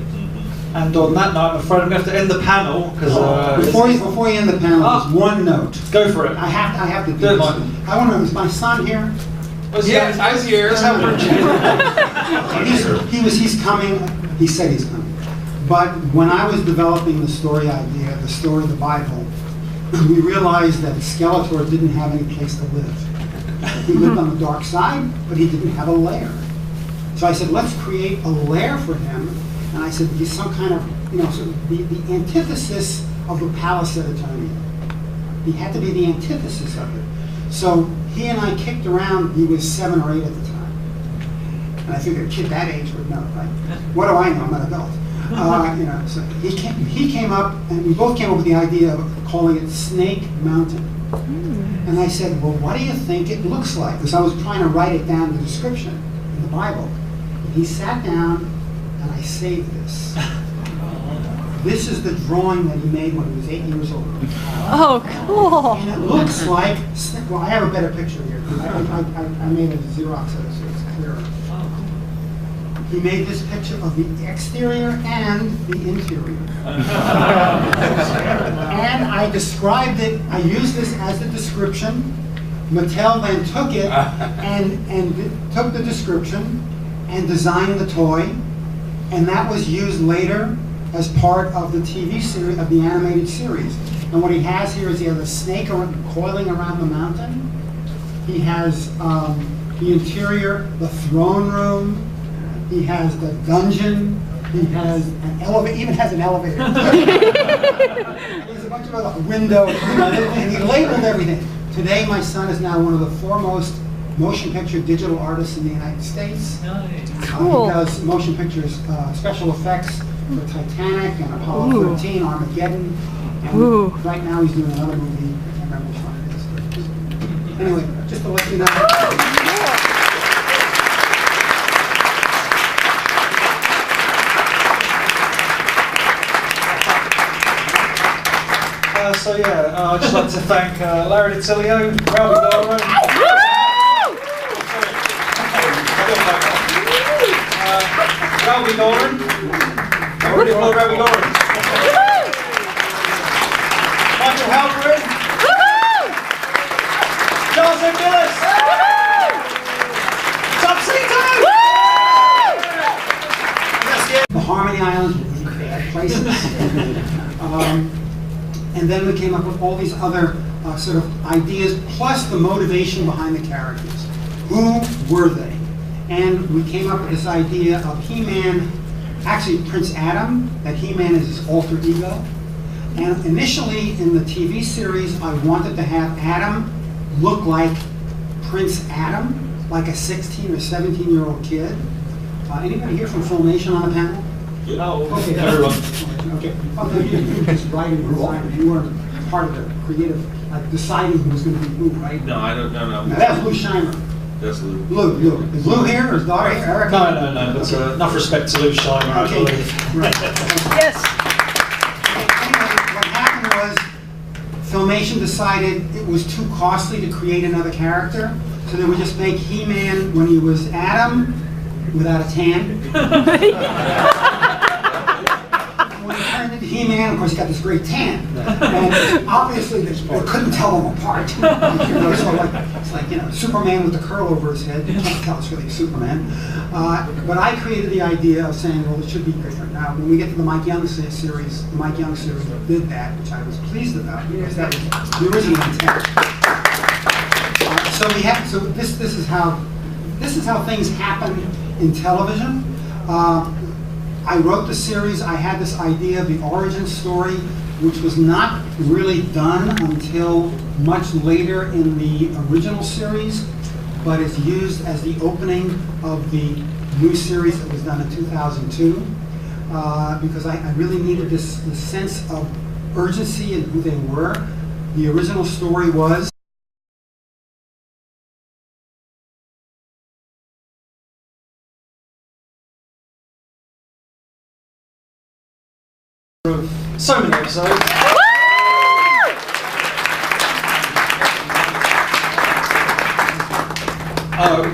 And on that note, I'm afraid I'm going to have to end the panel because before you end the panel, just one note. Go for it. I have to do this. I want to know, is my son here? Yes, I was here. He's coming. He said he's coming. But when I was developing the story idea, the story of the Bible, we realized that Skeletor didn't have any place to live. He lived on the dark side, but he didn't have a lair. So I said, let's create a lair for him. And I said, he's some kind of, sort of the antithesis of the palace at Eternia. He had to be the antithesis of it. So he and I kicked around. He was 7 or 8 at the time. And I figured a kid that age would know, right? What do I know? I'm an adult. So he came up, and we both came up with the idea of calling it Snake Mountain. And I said, well, what do you think it looks like? Because I was trying to write it down in the description in the Bible. And he sat down, and I saved this. This is the drawing that he made when he was 8 years old. Oh, cool. And it looks like, well, I have a better picture here. I made a Xerox of it, so it's clearer. He made this picture of the exterior and the interior. And I described it, I used this as the description. Mattel then took it and took the description and designed the toy. And that was used later as part of the TV series, of the animated series. And what he has here is he has a snake coiling around the mountain. He has the interior, the throne room. He has the dungeon. He has an elevator. Even has an elevator. There's a bunch of other windows, and he labeled everything. Today, my son is now one of the foremost motion picture digital artists in the United States. Cool. He does motion pictures, special effects for Titanic and Apollo 13, Armageddon. And right now, he's doing another movie. I can't remember which one it is. Anyway, just to let you know. I'd just like to thank Larry DiTilio, Ralph Goro, Ralph Goran, Michael Halperin, Charles O'Gillis, Topsito! The Harmony Islands were really bad places. And then we came up with all these other sort of ideas, plus the motivation behind the characters. Who were they? And we came up with this idea of He-Man, actually Prince Adam, that He-Man is his alter ego. And initially in the TV series, I wanted to have Adam look like Prince Adam, like a 16 or 17-year-old kid. Anybody here from Filmation on the panel? Oh, okay, everyone. Okay. Oh, no, you just writing designer. You weren't. part of the creative, like deciding who was going to be who, right? No, I don't know. Now, that was Lou Scheimer. That's Lou. Lou. Is Lou here, or is daughter here? Erica? No, but enough respect to Lou Scheimer, I Okay. believe. Right. Yes. Anyway, what happened was Filmation decided it was too costly to create another character, so they would just make He-Man when he was Adam without a tan. When he turned into He-Man, of course, he got this great tan. And obviously, they couldn't tell them apart. So it's like, Superman with the curl over his head. You can't tell it's really Superman. But I created the idea of saying, well, it should be different. Now, when we get to the Mike Young series, the Mike Young series did that, which I was pleased about, because that was the original intent. So this is how things happen in television. I wrote the series. I had this idea of the origin story, which was not really done until much later in the original series, but it's used as the opening of the new series that was done in 2002, because I really needed this sense of urgency in who they were. The original story was so many episodes.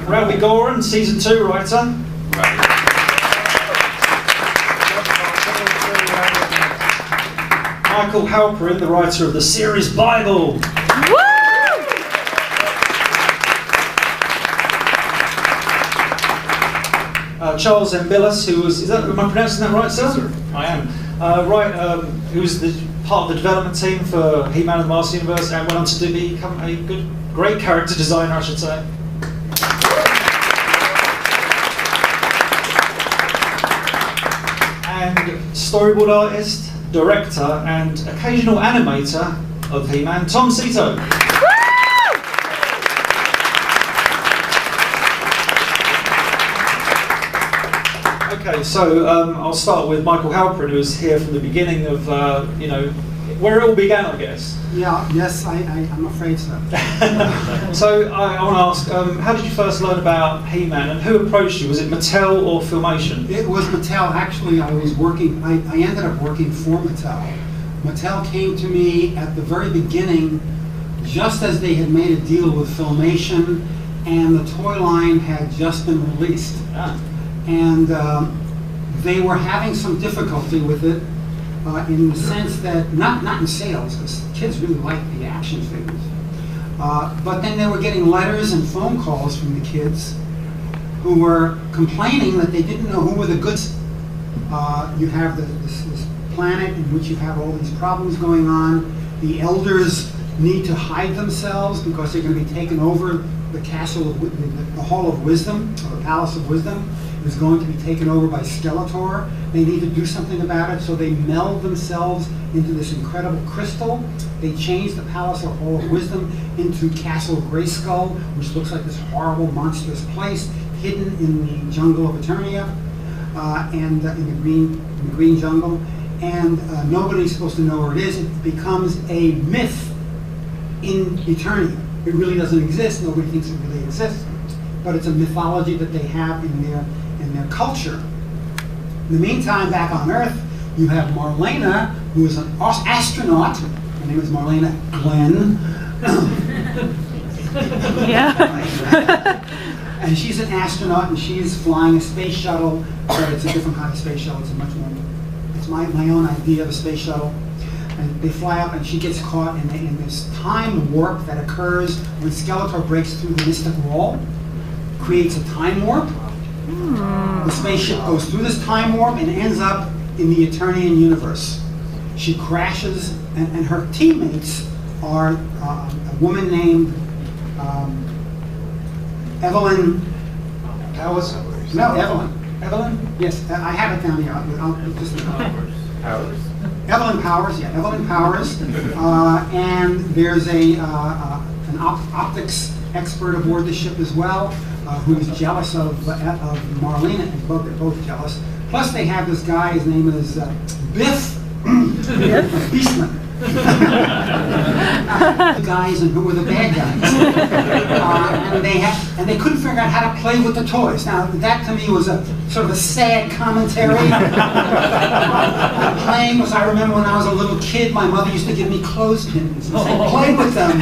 Ralphie Goran, season 2 writer. Michael Halperin, the writer of the series Bible. Charles Mbillis, who was, am I pronouncing that right, sir? Yes, sir. I am. Who was part of the development team for He-Man and the Master Universe, and went on to become a great character designer, I should say. And storyboard artist, director, and occasional animator of He-Man, Tom Cito. Okay, so I'll start with Michael Halperin, who was here from the beginning of, where it all began, I guess. Yeah, yes, I'm afraid so. So I want to ask, how did you first learn about He-Man, and who approached you? Was it Mattel or Filmation? It was Mattel. Actually, I ended up working for Mattel. Mattel came to me at the very beginning, just as they had made a deal with Filmation, and the toy line had just been released. And they were having some difficulty with it in the sense that, not in sales, because kids really liked the action figures, but then they were getting letters and phone calls from the kids who were complaining that they didn't know who were the goods. You have this planet in which you have all these problems going on. The elders need to hide themselves because they're going to be taken over. The castle, the Hall of Wisdom, or the Palace of Wisdom, is going to be taken over by Skeletor. They need to do something about it, so they meld themselves into this incredible crystal. They change the Palace of Hall of Wisdom into Castle Grayskull, which looks like this horrible, monstrous place hidden in the jungle of Eternia, and in the green jungle. And nobody's supposed to know where it is. It becomes a myth in Eternia. It really doesn't exist. Nobody thinks it really exists, but it's a mythology that they have in their culture. In the meantime, back on Earth, you have Marlena, who is an astronaut. Her name is Marlena Glenn. Yeah. And she's an astronaut, and she's flying a space shuttle, but it's a different kind of space shuttle. It's a much more, it's my own idea of a space shuttle. And they fly up, and she gets caught in this time warp that occurs when Skeletor breaks through the mystic wall, creates a time warp. The spaceship goes through this time warp and ends up in the Eternian universe. She crashes, and her teammates are a woman named Evelyn Powers? No, Evelyn. Evelyn? Yes, I have it down here. I'll just Powers. Evelyn Powers, yeah, Evelyn Powers, and there's an optics expert aboard the ship as well, who's jealous of Marlena, and they're both jealous. Plus, they have this guy. His name is Biff Beastman. The guys and who were the bad guys. And they couldn't figure out how to play with the toys. Now, that to me was a sort of a sad commentary. Playing was, I remember when I was a little kid, my mother used to give me clothespins and say, play with them.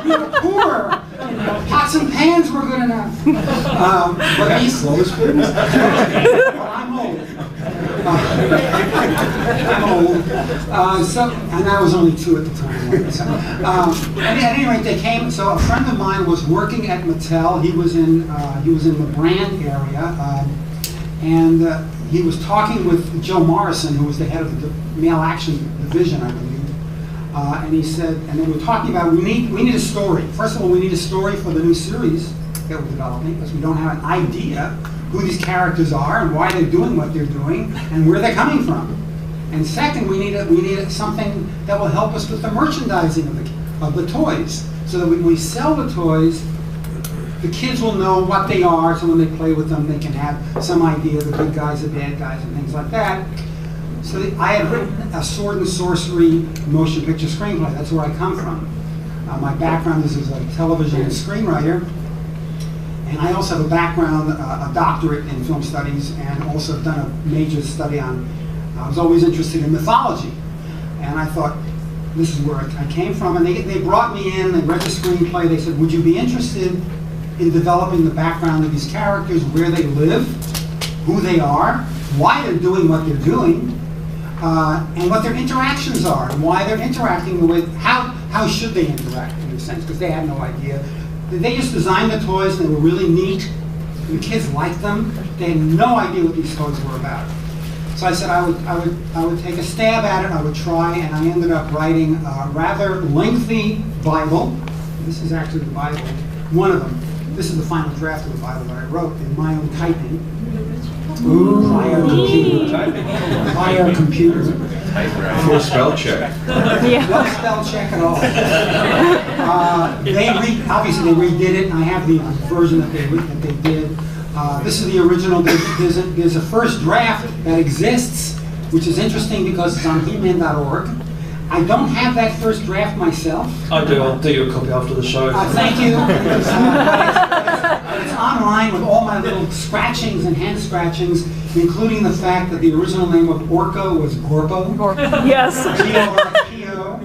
We were poor. Pots and pans were good enough. But these clothespins? Well, I'm old. I'm old. And I was only 2 at the time. At any rate, they came. So a friend of mine was working at Mattel. He was in the brand area, and he was talking with Joe Morrison, who was the head of the male action division, I believe. And he said, and they were talking about we need a story. First of all, we need a story for the new series that we're developing, because we don't have an idea who these characters are and why they're doing what they're doing and where they're coming from. And second, we need something that will help us with the merchandising of the toys, so that when we sell the toys, the kids will know what they are, so when they play with them, they can have some idea of the good guys, the bad guys, and things like that. So I had written a sword and sorcery motion picture screenplay. That's where I come from. My background is as a television and screenwriter. And I also have a background, a doctorate in film studies, and also have done a major study on, I was always interested in mythology. And I thought, this is where I came from. And they brought me in, they read the screenplay, they said, would you be interested in developing the background of these characters, where they live, who they are, why they're doing what they're doing, and what their interactions are, and why they're interacting with, how should they interact in a sense, because they had no idea. They just designed the toys, and they were really neat. The kids liked them. They had no idea what these toys were about. So I said I would take a stab at it. I would try, and I ended up writing a rather lengthy Bible. This is actually the Bible, one of them. This is the final draft of the Bible that I wrote in my own typing. Ooh, via computer. Full spell check. Yeah. No spell check at all. Obviously they redid it, and I have the version that they did. This is the original. There's a first draft that exists, which is interesting because it's on heman.org. I don't have that first draft myself. I do. I'll do you a copy after the show. Thank you. It's online with all my little scratchings and hand scratchings, including the fact that the original name of Orko was Gorbo. Yes. G-O-R-P-O.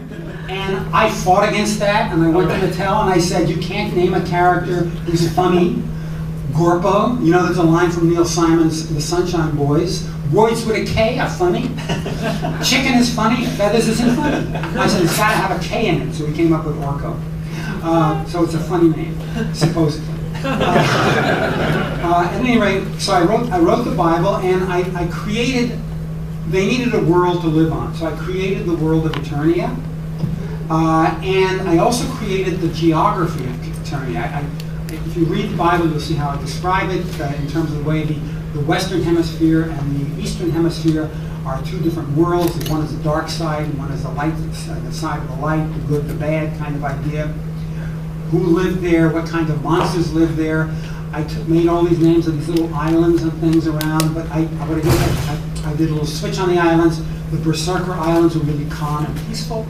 And I fought against that, and I went to Mattel and I said, you can't name a character who's funny. Gorpo, you know, there's a line from Neil Simon's The Sunshine Boys. Words with a K are funny. Chicken is funny. Feathers isn't funny. I said, it's got to have a K in it, so we came up with Orko. So it's a funny name, supposedly. At any rate, so I wrote the Bible, and I created, they needed a world to live on. So I created the world of Eternia, and I also created the geography of Eternia. If you read the Bible, you'll see how I describe it in terms of the way the Western Hemisphere and the Eastern Hemisphere are 2 different worlds. One is the dark side, and one is the light, the side of the light, the good, the bad kind of idea. Who lived there? What kind of monsters lived there? I made all these names of these little islands and things around, but I did a little switch on the islands. The Berserker Islands were really calm and peaceful.